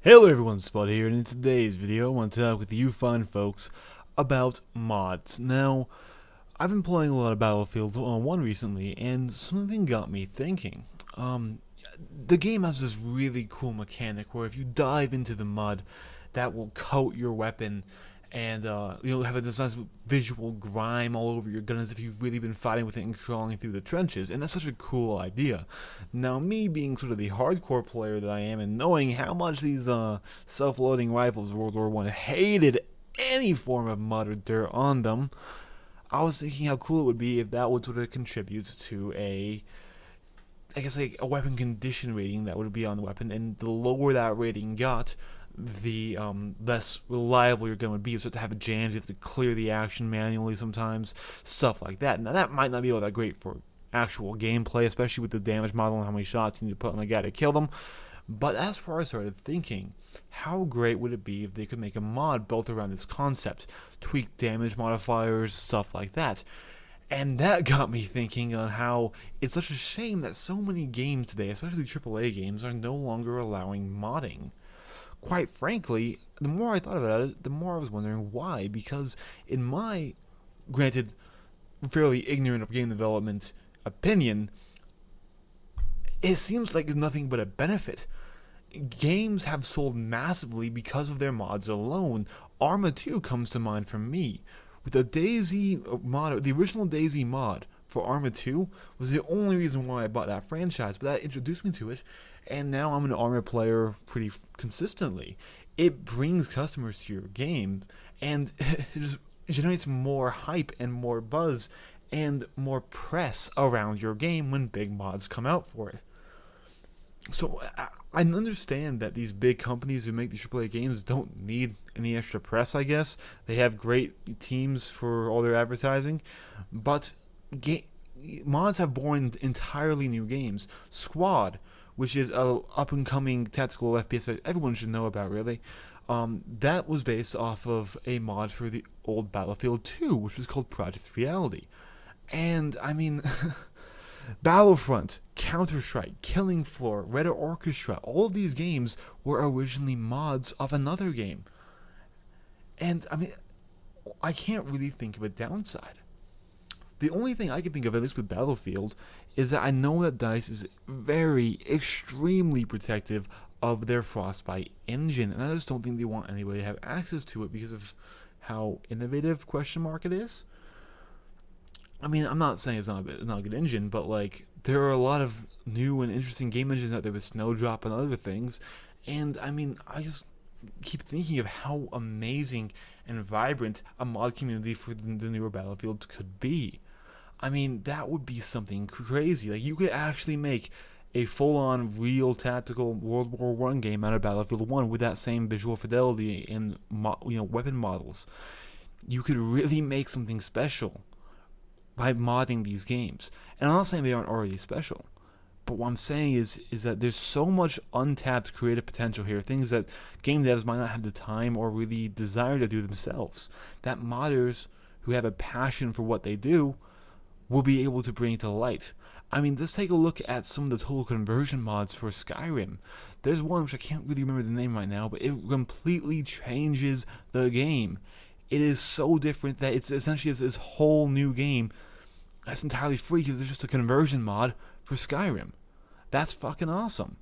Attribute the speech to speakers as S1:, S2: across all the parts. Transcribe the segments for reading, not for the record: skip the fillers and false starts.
S1: Hello everyone, Spud here, and in today's video I want to talk with you fine folks about mods. Now, I've been playing a lot of Battlefield 1 recently, and something got me thinking. The game has this really cool mechanic where if you dive into the mud, that will coat your weapon and you'll have this nice visual grime all over your gun as if you've really been fighting with it and crawling through the trenches, and that's such a cool idea. Now, me being sort of the hardcore player that I am, and knowing how much these self-loading rifles of World War I hated any form of mud or dirt on them, I was thinking how cool it would be if that would sort of contribute to I guess like a weapon condition rating that would be on the weapon, and the lower that rating got, the less reliable your gun would be. You start to have jams, you have to clear the action manually sometimes, stuff like that. Now that might not be all that great for actual gameplay, especially with the damage model and how many shots you need to put on a guy to kill them, but that's where I started thinking, how great would it be if they could make a mod built around this concept, tweak damage modifiers, stuff like that. And that got me thinking on how it's such a shame that so many games today, especially AAA games, are no longer allowing modding. Quite frankly, the more I thought about it, the more I was wondering why. Because in my, granted, fairly ignorant of game development opinion, it seems like it's nothing but a benefit. Games have sold massively because of their mods alone. Arma 2 comes to mind for me. With the DayZ mod, the original DayZ mod for Arma 2 was the only reason why I bought that franchise, but that introduced me to it, and now I'm an Arma player pretty consistently. It brings customers to your game, and it just generates more hype and more buzz and more press around your game when big mods come out for it. So I understand that these big companies who make these AAA games don't need any extra press, I guess. They have great teams for all their advertising, but mods have born entirely new games. Squad, which is a up-and-coming tactical FPS that everyone should know about, really, that was based off of a mod for the old Battlefield 2, which was called Project Reality. And, I mean... Battlefront, Counter-Strike, Killing Floor, Red Orchestra, all of these games were originally mods of another game. And, I mean, I can't really think of a downside. The only thing I can think of, at least with Battlefield, is that I know that DICE is very, extremely protective of their Frostbite engine, and I just don't think they want anybody to have access to it because of how innovative it is. I mean, I'm not saying it's not a good engine, but like there are a lot of new and interesting game engines out there with Snowdrop and other things, and I mean, I just keep thinking of how amazing and vibrant a mod community for the newer Battlefield could be. I mean, that would be something crazy. Like you could actually make a full-on, real tactical World War I game out of Battlefield 1 with that same visual fidelity and weapon models. You could really make something special by modding these games. And I'm not saying they aren't already special, but what I'm saying is that there's so much untapped creative potential here, things that game devs might not have the time or really desire to do themselves, that modders who have a passion for what they do will be able to bring to light. I mean, let's take a look at some of the total conversion mods for Skyrim. There's one which I can't really remember the name right now, but it completely changes the game. It is so different that it's essentially this whole new game that's entirely free because there's just a conversion mod for Skyrim. That's fucking awesome.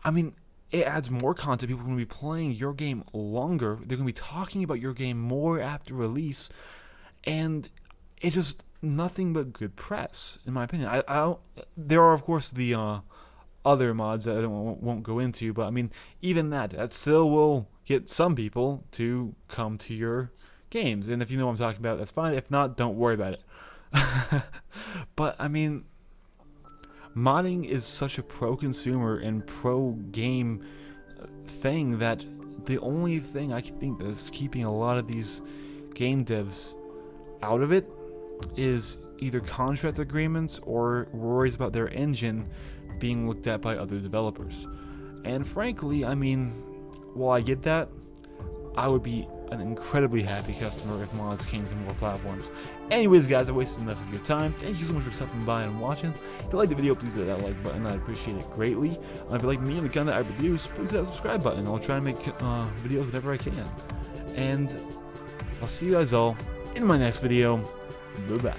S1: I mean, it adds more content. People are going to be playing your game longer. They're going to be talking about your game more after release. And it's just nothing but good press, in my opinion. There are, of course, the other mods that I won't go into, but I mean, even that still will get some people to come to your games. And if you know what I'm talking about, that's fine. If not, don't worry about it. But I mean, modding is such a pro-consumer and pro-game thing that the only thing I can think that's keeping a lot of these game devs out of it is either contract agreements or worries about their engine being looked at by other developers. And frankly, I mean, while I get that, I would be an incredibly happy customer if mods came to more platforms. Anyways, guys, I wasted enough of your time. Thank you so much for stopping by and watching. If you like the video, please hit that like button. I'd appreciate it greatly. If you like me and the content I produce, please hit that subscribe button. I'll try and make videos whenever I can. And I'll see you guys all in my next video. Bye-bye.